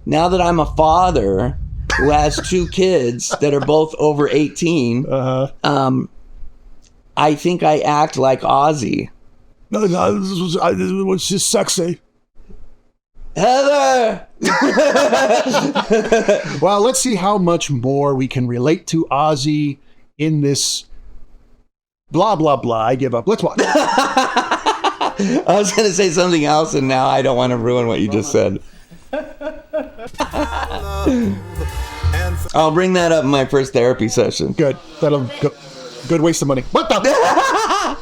now that I'm a father who has 2 kids that are both over 18, I think I act like Ozzy. No, this was just sexy. Heather! Well, let's see how much more we can relate to Ozzy in this blah, blah, blah. I give up. Let's watch. I was going to say something else, and now I don't want to ruin what you just said. I'll bring that up in my first therapy session. Good. That'll go. Good waste of money. What the?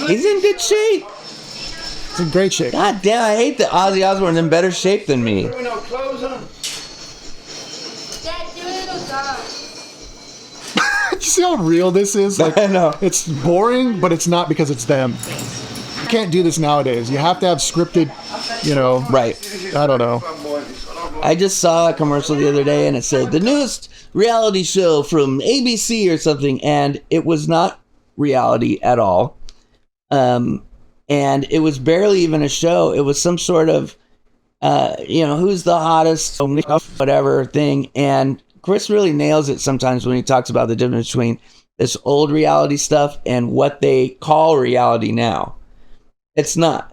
He's in good shape. It's in great shape. God damn, I hate that Ozzy Osbourne's in better shape than me. No clothes on. Dad, do a little dog. You see how real this is? Like, I know. It's boring, but it's not because it's them. You can't do this nowadays. You have to have scripted, Right. I don't know. I just saw a commercial the other day and it said the newest reality show from ABC or something, and it was not reality at all. And it was barely even a show. It was some sort of, who's the hottest, whatever thing. And Chris really nails it sometimes when he talks about the difference between this old reality stuff and what they call reality now. It's not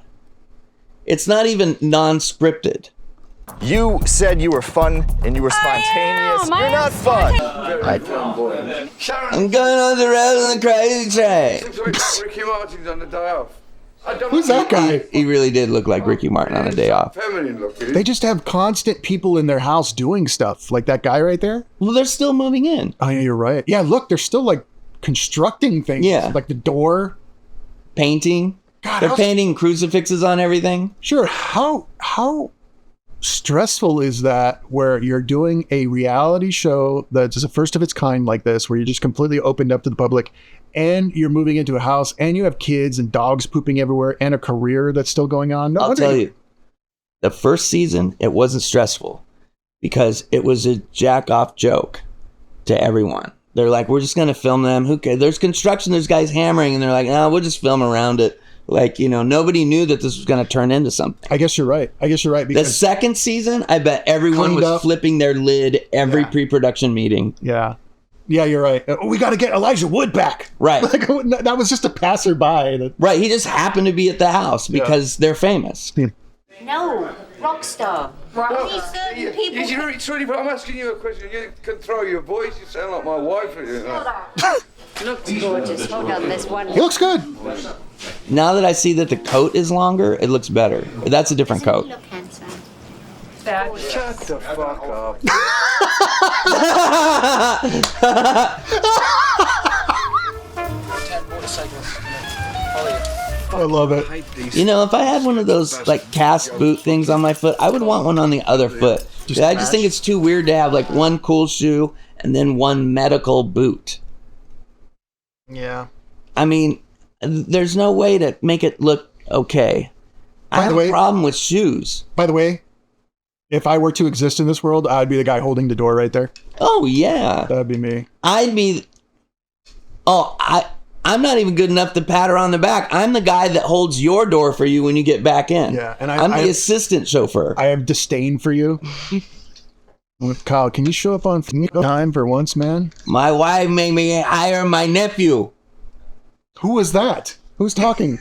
even non-scripted. You said you were fun and you were spontaneous. You're not fun. I'm going on the road on the crazy train. Ricky Martin's on the day off. Who's that guy? He really did look like Ricky Martin on a day off. Feminine looking. They just have constant people in their house doing stuff. Like that guy right there. Well, they're still moving in. Oh, yeah, you're right. Yeah, look, they're still like constructing things. Yeah. Like the door. Painting. God, They're painting crucifixes on everything. Sure. How stressful is that where you're doing a reality show that's the first of its kind like this, where you're just completely opened up to the public and you're moving into a house and you have kids and dogs pooping everywhere and a career that's still going on? I'll tell you, the first season, it wasn't stressful because it was a jack-off joke to everyone. They're like, we're just going to film them. Who cares? There's construction, there's guys hammering, and they're like, no, we'll just film around it. Like, nobody knew that this was going to turn into something. I guess you're right. Because the second season, I bet everyone was flipping their lid every pre-production meeting. Yeah. Yeah, you're right. We got to get Elijah Wood back. Right. Like, that was just a passerby. Right. He just happened to be at the house because they're famous. Yeah. No, rock star. Only certain people. I'm asking you a question. You can throw your voice. You sound like my wife. Looks gorgeous. Hold on, there's one. He looks good. Now that I see that the coat is longer, it looks better. That's a different coat. Look handsome. Shut the fuck up. I love it. If I had one of those like cast boot things on my foot, I would want one on the other foot. I just think it's too weird to have like one cool shoe and then one medical boot. Yeah. I mean, there's no way to make it look okay. I have a problem with shoes. By the way, if I were to exist in this world, I'd be the guy holding the door right there. Oh, yeah. That'd be me. I'm not even good enough to pat her on the back. I'm the guy that holds your door for you when you get back in. Yeah, and I'm the assistant chauffeur. I have disdain for you. Kyle, can you show up on time for once, man? My wife made me hire my nephew. Who was that? Who's talking?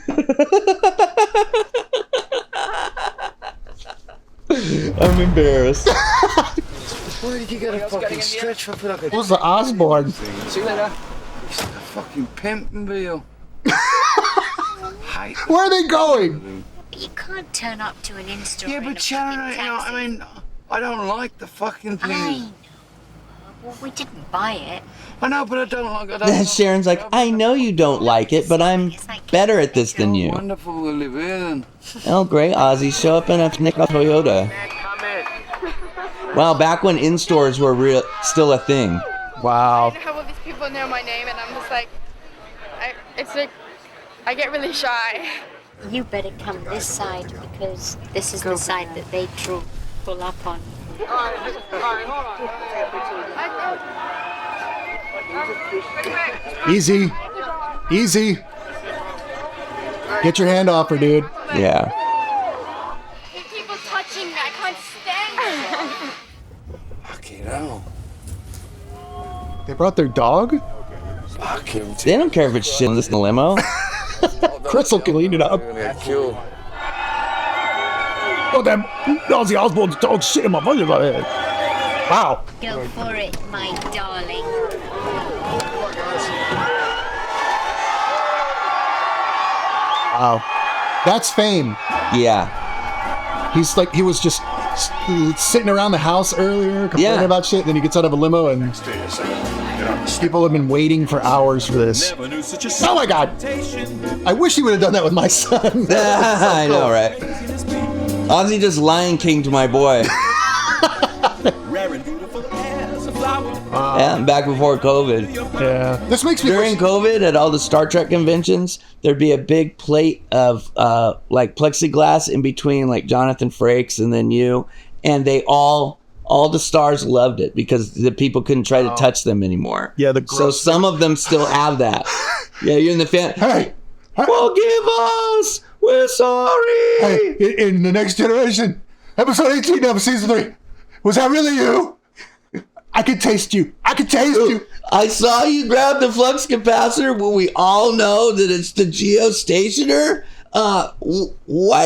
I'm embarrassed. Why did you get a fucking stretch for like a... Who's the Osbourne? See you later. It's a fucking pimping wheel. Where are they going? You can't turn up to an in-store. Yeah, but Sharon, I don't like the fucking thing. I know. Well, we didn't buy it. I know, but I don't like it. Sharon's like, I know you don't like it, but I'm better at this than you. Wonderful to live here then. Oh, great, Ozzy. Show up in a Toyota. Wow, back when in-stores were still a thing. Wow. I have all these people know my name, and I'm just like, I get really shy. You better come this side because this is the side that they pull up on. Easy. Easy. Get your hand off her, dude. Yeah. my stank. Fucking hell. They brought their dog? Fucking They don't care if it's shit in this limo. Chris will clean it up. You're gonna get killed. Oh, damn. Ozzy Osbourne's dog shit in my fucking head. Wow. Go for it, my darling. Wow. That's fame. Yeah. He's like, he was just sitting around the house earlier complaining about shit. Then he gets out of a limo and people have been waiting for hours for this. Oh my God. I wish he would have done that with my son. I know, right? Ozzy just Lion King to my boy. Yeah, back before COVID. Yeah. This makes me During COVID, at all the Star Trek conventions, there'd be a big plate of like plexiglass in between like Jonathan Frakes and then you, and they all the stars loved it because the people couldn't try to touch them anymore. Yeah, so some of them still have that. Yeah, you're in the fan. Hey, forgive us. We're sorry. Hey, in the next generation, episode 18 of season 3, was that really you? I could taste you. I could taste you. I saw you grab the flux capacitor when we all know that it's the geostationer. Why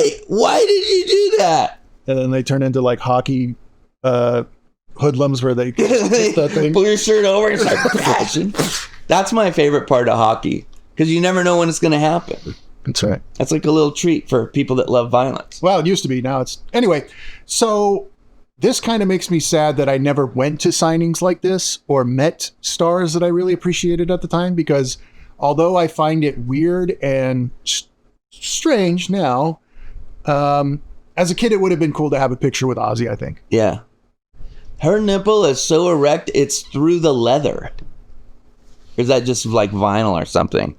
did you do that? And then they turn into like hockey hoodlums where they hit that thing. Pull your shirt over and start crashing. That's my favorite part of hockey because you never know when it's going to happen. That's right. That's like a little treat for people that love violence. Well, it used to be. Now it's... Anyway, so... This kind of makes me sad that I never went to signings like this or met stars that I really appreciated at the time, because although I find it weird and strange now, as a kid, it would have been cool to have a picture with Ozzy, I think. Yeah. Her nipple is so erect, it's through the leather. Or is that just like vinyl or something?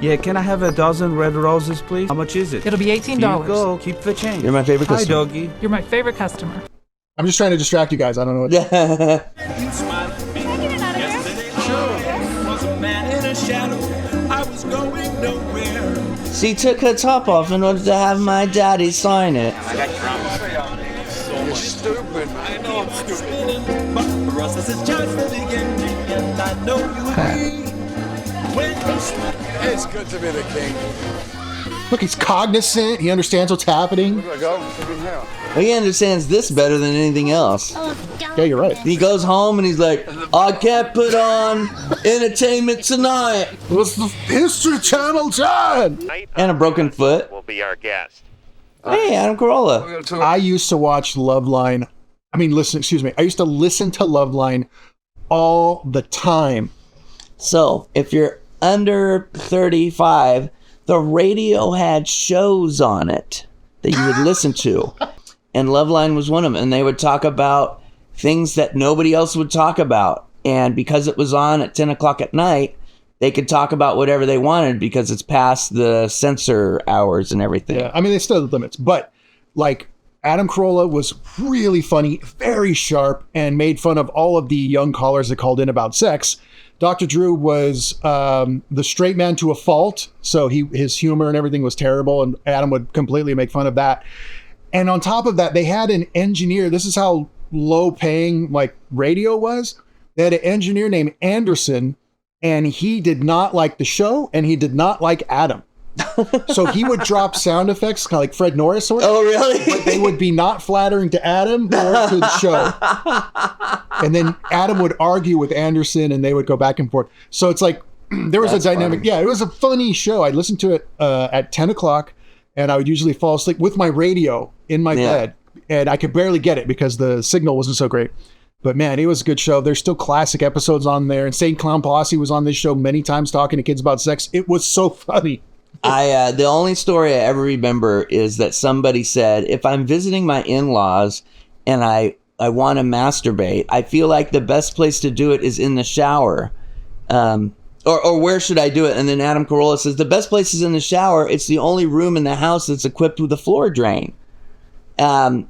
Yeah, can I have a dozen red roses, please? How much is it? It'll be $18. Here you go. Keep the change. You're my favorite Hi, customer. doggy. You're my favorite customer. I'm just trying to distract you guys. I don't know what... She took her top off in order to have my daddy sign it. You're stupid. I know I'm stupid. It's good to be the king. Look, he's cognizant. He understands what's happening. Look like I'm fucking hell. Well, he understands this better than anything else. Yeah, you're right. He goes home and he's like, I can't put on entertainment tonight. What's the History Channel time? And a broken foot. Will be our guest. Hey, Adam Carolla. I used to watch Loveline. I used to listen to Loveline all the time. So, if you're under 35, the radio had shows on it that you would listen to. And Loveline was one of them. And they would talk about things that nobody else would talk about. And because it was on at 10 o'clock at night, they could talk about whatever they wanted because it's past the censor hours and everything. Yeah, they still have limits. But, like, Adam Carolla was really funny, very sharp, and made fun of all of the young callers that called in about sex. Dr. Drew was the straight man to a fault, so his humor and everything was terrible, and Adam would completely make fun of that. And on top of that, they had an engineer. This is how low-paying like radio was. They had an engineer named Anderson, and he did not like the show, and he did not like Adam. So he would drop sound effects, kind of like Fred Norris sort of. Oh, really? But they would be not flattering to Adam or to the show. And then Adam would argue with Anderson, and they would go back and forth. So it's like, there was a dynamic. Funny. Yeah, it was a funny show. I listened to it at 10 o'clock, and I would usually fall asleep with my radio in my bed. And I could barely get it because the signal wasn't so great. But man, it was a good show. There's still classic episodes on there. And St. Clown Posse was on this show many times talking to kids about sex. It was so funny. The only story I ever remember is that somebody said, if I'm visiting my in-laws and I want to masturbate, I feel like the best place to do it is in the shower. Or where should I do it? And then Adam Carolla says, the best place is in the shower. It's the only room in the house that's equipped with a floor drain. And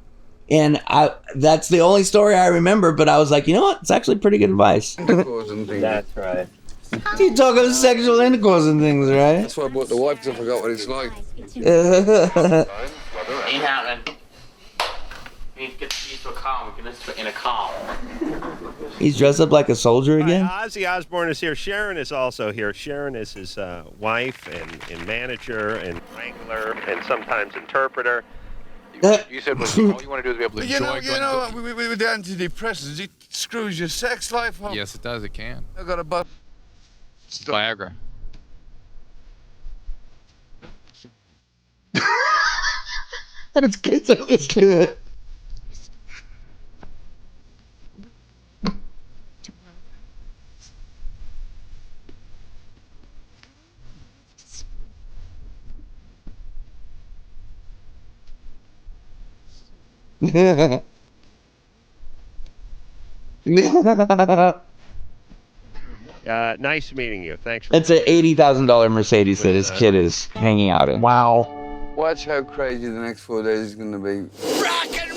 that's the only story I remember, but I was like, you know what? It's actually pretty good advice. That's right. You talk about sexual intercourse and things, right? That's why I bought the wife, because I forgot what it's like. Ain't happening. We need to get used to a calm. We can listen to it in a calm. He's dressed up like a soldier again? Ozzy Osbourne is here. Sharon is also here. Sharon is his wife and manager and wrangler and sometimes interpreter. You said all you want to do is be able to enjoy. With the antidepressants, it screws your sex life up. Yes, it does. It can. I got a butt. Viagra. And it's kids that listen to it. Nice meeting you. Thanks for It's an $80,000 Mercedes that his kid is hanging out in. Wow. Watch how crazy the next 4 days is going to be. Rock and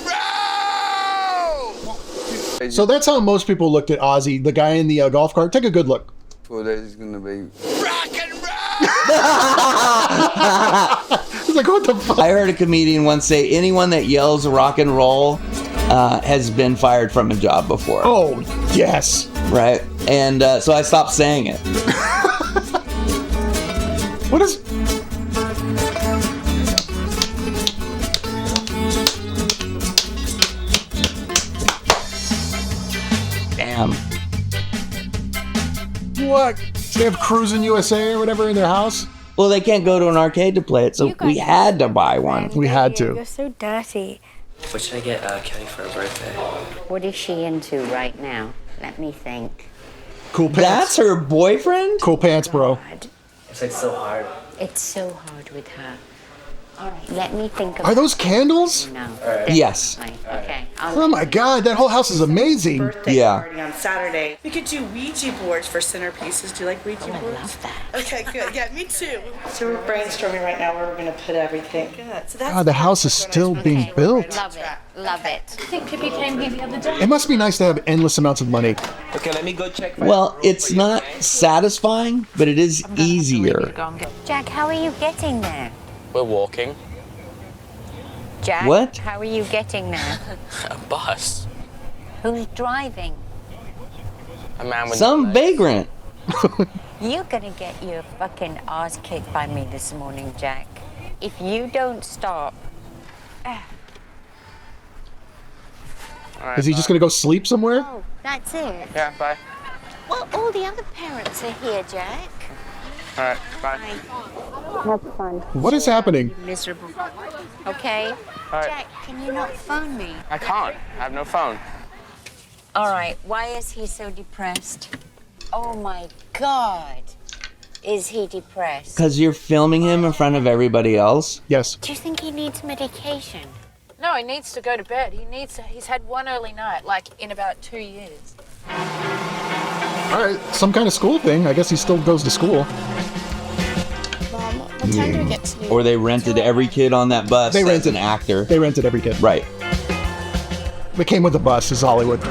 roll! So that's how most people looked at Ozzy, the guy in the golf cart. Take a good look. 4 days is going to be. Rock and roll! It's like, what the fuck? I heard a comedian once say anyone that yells rock and roll has been fired from a job before. Oh, yes. Right? And so I stopped saying it. What is... Damn. What? They have Cruising USA or whatever in their house? Well, they can't go to an arcade to play it, so we had to buy one. We had to. You're so dirty. What should I get Kelly for her birthday? What is she into right now? Let me think. Cool pants. That's her boyfriend? Cool pants, bro. It's like so hard. It's so hard with her. All right, let me think of. Are those candles? No. Yes. Okay. Oh my god, that whole house is amazing. Birthday Yeah. party on Saturday. We could do Ouija boards for centerpieces. Do you like Ouija boards? I love that. Okay, good. Yeah, me too. So we're brainstorming right now where we're gonna put everything. Good. So that's God, the house is still being built. Love it. Love it. I think Pippi came here the other day. It must be nice to have endless amounts of money. Okay, let me go check. Well, it's not satisfying, but it is easier. Jack, how are you getting there? We're walking. Jack, What? how are you getting there? A bus. Who's driving? A man with Some vagrant. You're gonna get your fucking ass kicked by me this morning, Jack. If you don't stop. Is he just gonna go sleep somewhere? Oh, that's it. Yeah, bye. Well, all the other parents are here, Jack. All right, bye. Have fun. What is happening? Miserable. Okay? right. Jack, can you not phone me? I can't. I have no phone. All right, why is he so depressed? Oh my God. Is he depressed? Because you're filming him in front of everybody else? Yes. Do you think he needs medication? No, he needs to go to bed. He's had one early night, like in about 2 years. All right, some kind of school thing. I guess he still goes to school. Mom, what time do we get to? Or they rented every kid on that bus. They as rented an actor. They rented every kid. Right. They came with the bus, is Hollywood.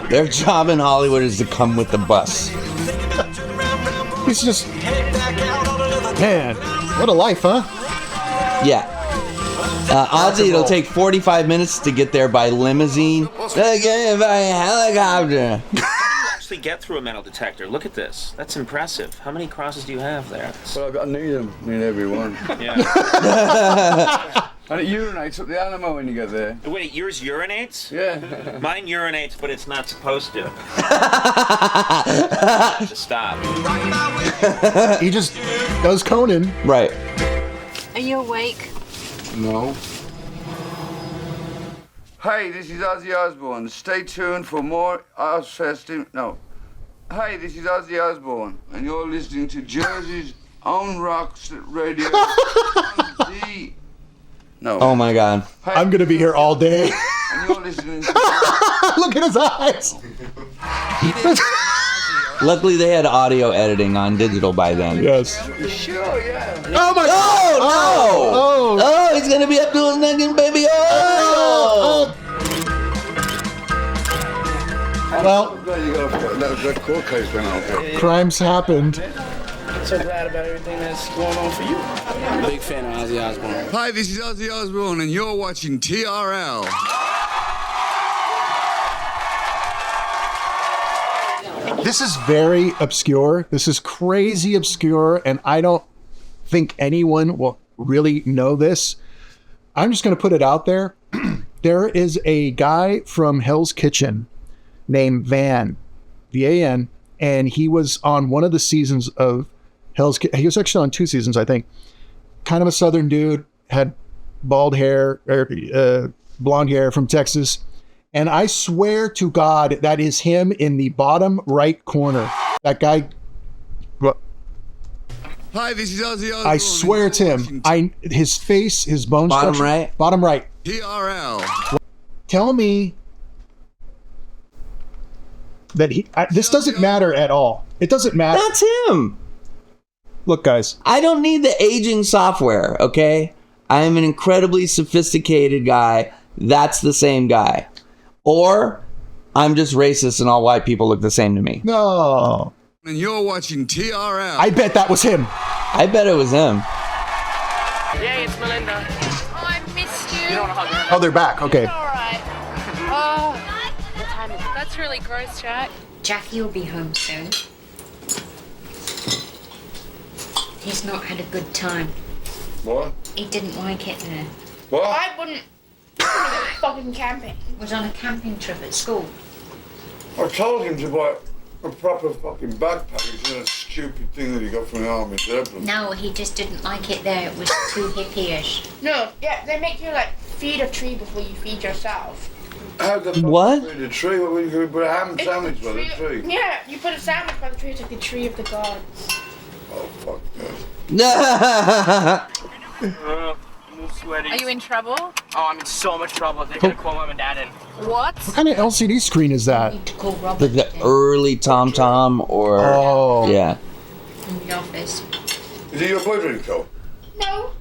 Their job in Hollywood is to come with the bus. He's just... Man, what a life, huh? Yeah. Ozzy, it'll take 45 minutes to get there by limousine. Again, by helicopter. Actually get through a metal detector. Look at this. That's impressive. How many crosses do you have there? Well, I've got to need them. Need every one. Yeah. And it urinates up the animal when you get there. Wait, yours urinates? Yeah. Mine urinates, but it's not supposed to. Stop. He just does Conan. Right. Are you awake? No. Hey, this is Ozzy Osbourne. Stay tuned for more Ozfest. No. Hey, this is Ozzy Osbourne, and you're listening to Jersey's own rock radio. No. Oh my God. Hey, I'm gonna be here all day. and you're listening to Look at his eyes. Luckily, they had audio editing on digital by then. Yes. Sure, yeah. Oh my God. Oh, no! Oh, he's gonna be up to his neck, baby. Oh! Well, I'm glad you got that court case went on. crimes happened. So glad about everything that's going on for you. I'm a big fan of Ozzy Osbourne. Hi, this is Ozzy Osbourne, and you're watching TRL. This is very obscure. This is crazy obscure, and I don't think anyone will really know this. I'm just going to put it out there. There is a guy from Hell's Kitchen named Van, V-A-N, and he was on one of the seasons of Hell's Kitchen. He was actually on 2 seasons, I think. Kind of a southern dude, had bald hair, blonde hair from Texas. And I swear to God, that is him in the bottom right corner. That guy. Hi, this is Ozzy Osbourne. I swear it's him. His face, his bone Bottom structure. right? Bottom right. TRL. Tell me that this doesn't matter at all. It doesn't matter. That's him. Look, guys. I don't need the aging software, okay? I am an incredibly sophisticated guy. That's the same guy. Or I'm just racist and all white people look the same to me. No. And you're watching TRL. I bet that was him. I bet it was him. Yeah, it's Melinda. Oh, I missed you. You don't want to hug her. Oh, they're back. Okay. All right. Oh, what time is it? That's really gross, Jack. Jackie will be home soon. He's not had a good time. What? He didn't like it there. What? I wouldn't. Fucking camping. Was on a camping trip at school. I told him to buy a proper fucking backpack instead of that stupid thing that he got from the army. No, he just didn't like it there. It was too hippie-ish. No, yeah, they make you like feed a tree before you feed yourself. How the fuck What? feed a tree? What were you going to put a ham sandwich by the tree? Yeah, you put a sandwich by the tree. It's like the tree of the gods. Oh, fuck that. I'm sweaty. Are you in trouble? Oh, I'm in so much trouble. They're gonna call mom and dad in. What? What kind of LCD screen is that? Need to call Robert Like the early Tom Tom or... Oh. Yeah. in the office. Is it your boyfriend, Cole? No.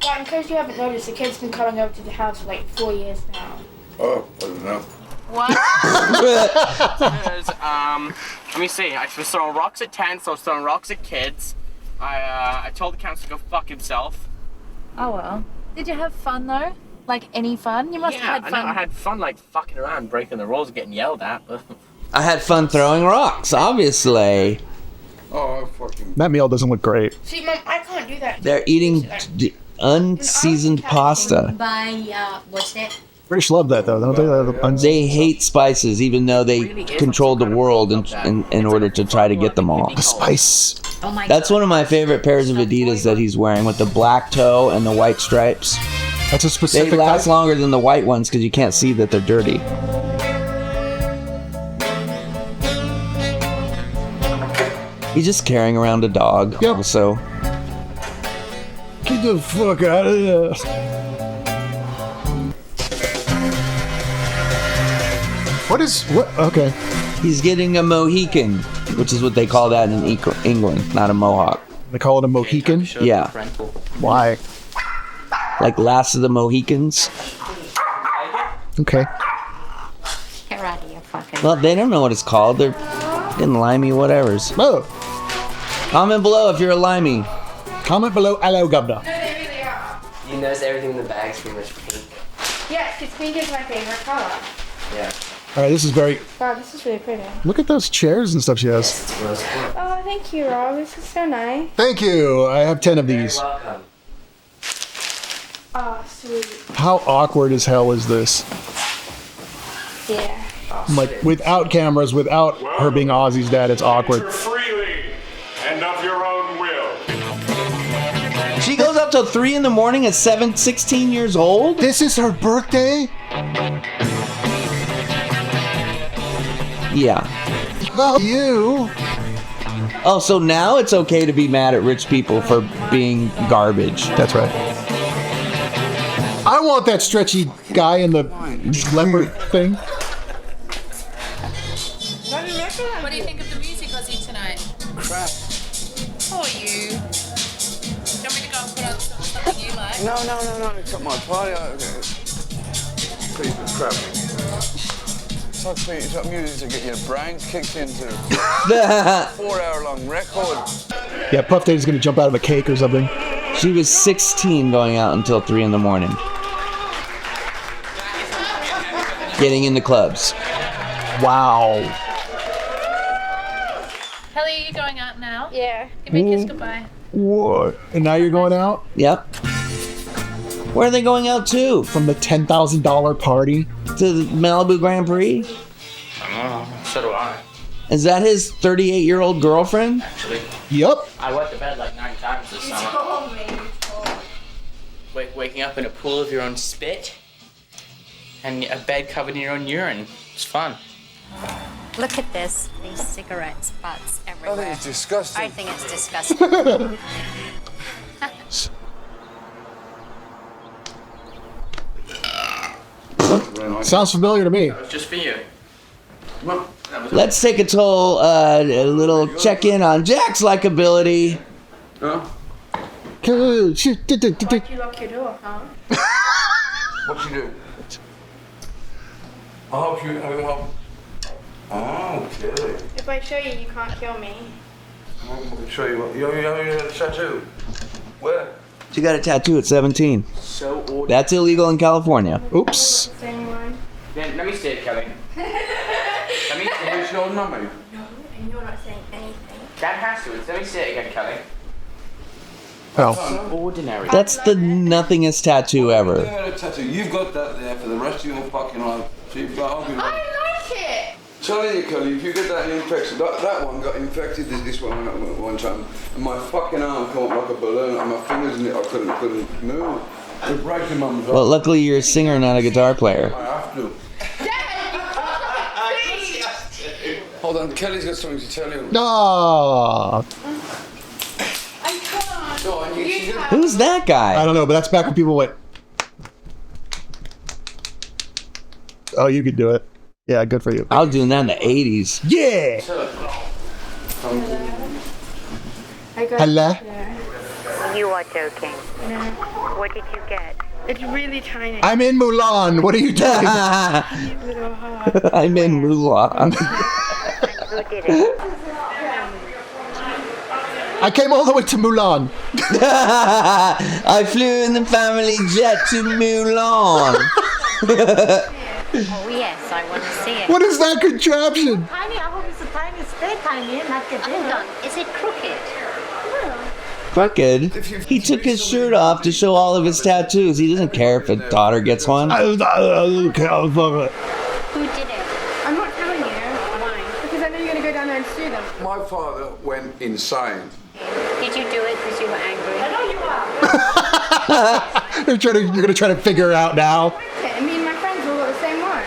Yeah, in case you haven't noticed, the kid's been coming over to the house for like 4 years now. Oh, I don't know. What? Because, let me see. I was throwing rocks at tents, I was throwing rocks at kids. I told the counselor to go fuck himself. Oh well. Did you have fun though? Like any fun? You must have had fun. I had fun like fucking around, breaking the rules and getting yelled at. I had fun throwing rocks, obviously. Oh, I fucking... That meal doesn't look great. See, Mom, I can't do that. They're eating unseasoned pasta. By, what's that? British love that, though, don't they? They hate spices, even though they controlled the world in order to try to get them all. The spice. Oh my That's God. one of my favorite pairs of Adidas that he's wearing with the black toe and the white stripes. That's a They specific last type. longer than the white ones because you can't see that they're dirty. He's just carrying around a dog. Yep. So Get the fuck out of here. What? Okay. he's getting a Mohican, which is what they call that in England, not a Mohawk. They call it a Mohican? Yeah. Why? Like Last of the Mohicans. Okay. Get out of your fucking... Well, they don't know what it's called. They're getting limey whatevers. Oh. Comment below if you're a limey. Comment below, hello, governor. You notice everything in the bag's pretty much pink. Yeah, because pink is my favorite color. Yeah. All right, this is very... Wow, this is really pretty. Look at those chairs and stuff she has. Oh, thank you, Rob. This is so nice. Thank you. I have 10 of these. You're welcome. Oh, sweet. How awkward as hell is this? Yeah. Like, without cameras, without her being Ozzy's dad, it's awkward. Freely and of your own will. She goes up till 3 in the morning at 16 years old? This is her birthday? Yeah. Oh, you. Oh, so now it's okay to be mad at rich people for being garbage. That's right. I want that stretchy guy in the leopard thing. What do you think of the music, Ozzy, tonight? Crap. Oh, you. Do you want me to go and put on something you like? No. Cut my party out. Piece of crap. It's like music to get your brain kicked into. 4-hour-long record. Yeah, Puff Daddy's gonna jump out of a cake or something. She was 16 going out until 3 in the morning. Getting into clubs. Wow. Kelly, are you going out now? Yeah. Give me a kiss goodbye. What? And now you're going out? Yep. Where are they going out to? From the $10,000 party? To the Malibu Grand Prix? I don't know. So do I. Is that his 38-year-old girlfriend? Actually. Yep. I wet the bed like 9 times this summer. Waking up in a pool of your own spit and a bed covered in your own urine. It's fun. Look at this. These cigarette butts everywhere. I think it's disgusting. I think it's disgusting. Sounds familiar to me. Just for you. Let's take a little check-in on Jack's likability. Huh? Good. Why'd you lock your door, huh? What you do? I'll help you. I'll help. Oh, okay. If I show you, you can't kill me. I'll show you what. You had a tattoo? Where? She got a tattoo at 17. So ordinary. That's illegal in California. Oops. Same one. Then let me see it, Kelly. Let me see it. It's your mummy. No, and you're not saying anything. That has to. Let me see it again, Kelly. Oh. So ordinary. That's the nothingest tattoo ever. You had a tattoo. You've got that there for the rest of your fucking life. So you've got. I like it. Telling you, Kelly, if you get that infection, that one got infected. This one time, and my fucking arm came up like a balloon, and my fingers in it, I couldn't move. It breaks your mum's arm. Well, luckily you're a singer, not a guitar player. I have to. Hold on, Kelly's got something to tell you. No. I can't. Go on, you Who's that guy? I don't know, but that's back when people went. Oh, you could do it. Yeah, good for you. I was doing that in the 80s. Yeah. I got Hello? Yeah. You are joking. No. What did you get? It's really tiny. I'm in Mulan. What are you doing? You little heart. I'm in Mulan. Who did it? I came all the way to Mulan. I flew in the family jet to Mulan. Oh yes, I want to see it. What is that contraption? Tiny, I hope it's a tiny, stay tiny, not get bigger. Hold on, is it crooked? Crooked. He took his shirt off to show all of his tattoos. He doesn't care if a daughter gets one. Who did it? Who did it? I'm not telling you. Why? Because I know you're going to go down there and sue them. My father went insane. Did you do it because you were angry? I know you are. You're gonna try to figure it out now. I mean, my friends all got the same one.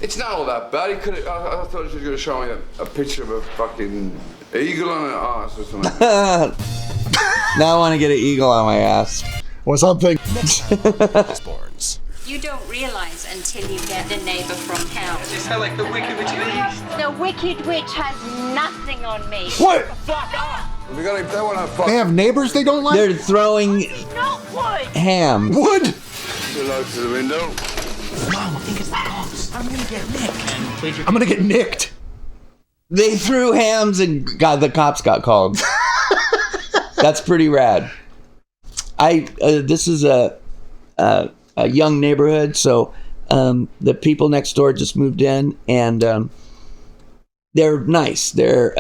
It's not all that bad. I thought she was going to show me a picture of a fucking eagle on her ass or something. Now I want to get an eagle on my ass. Or something. Osbournes. You don't realize until you get the neighbor from hell. Is that like the Wicked Witch of the East? The Wicked Witch has nothing on me. What? They have neighbors they don't like? They're throwing Not wood. ham. Wood? Hello to the window. Mom, I think it's the cops. I'm gonna get nicked. I'm gonna get nicked. They threw hams and the cops got called. That's pretty rad. This is a young neighborhood, so the people next door just moved in, and they're nice. They're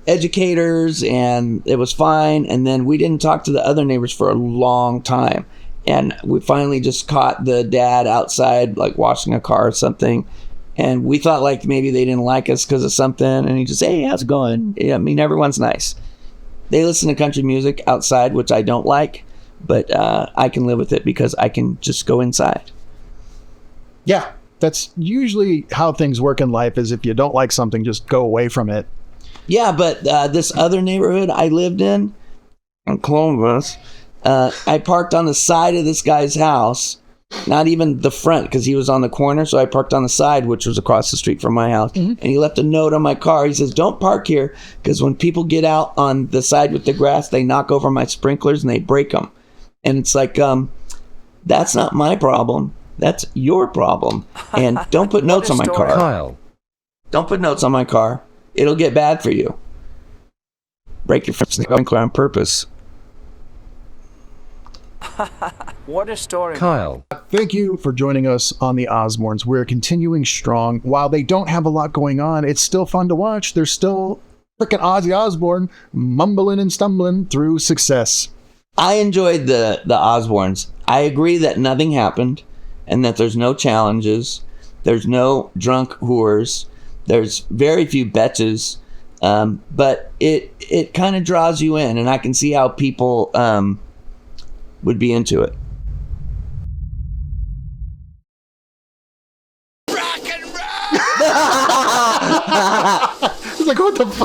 educators, and it was fine. And then we didn't talk to the other neighbors for a long time, and we finally just caught the dad outside, like washing a car or something. And we thought like maybe they didn't like us because of something, and he just, hey, how's it going? Yeah, I mean, everyone's nice. They listen to country music outside, which I don't like, but I can live with it because I can just go inside. Yeah, that's usually how things work in life. Is if you don't like something, just go away from it. Yeah, but this other neighborhood I lived in Columbus, I parked on the side of this guy's house. Not even the front, because he was on the corner, so I parked on the side, which was across the street from my house. Mm-hmm. And he left a note on my car. He says, don't park here, because when people get out on the side with the grass, they knock over my sprinklers and they break them. And it's like, that's not my problem. That's your problem. And don't put notes on my car. Kyle. Don't put notes on my car. It'll get bad for you. Break your f***ing car on purpose. What a story. Kyle. Thank you for joining us on the Osbournes. We're continuing strong. While they don't have a lot going on, it's still fun to watch. There's still frickin' Ozzy Osbourne mumbling and stumbling through success. I enjoyed the Osbournes. I agree that nothing happened and that there's no challenges. There's no drunk whores. There's very few betches. But it kind of draws you in, and I can see how people would be into it. It's like, what the fuck?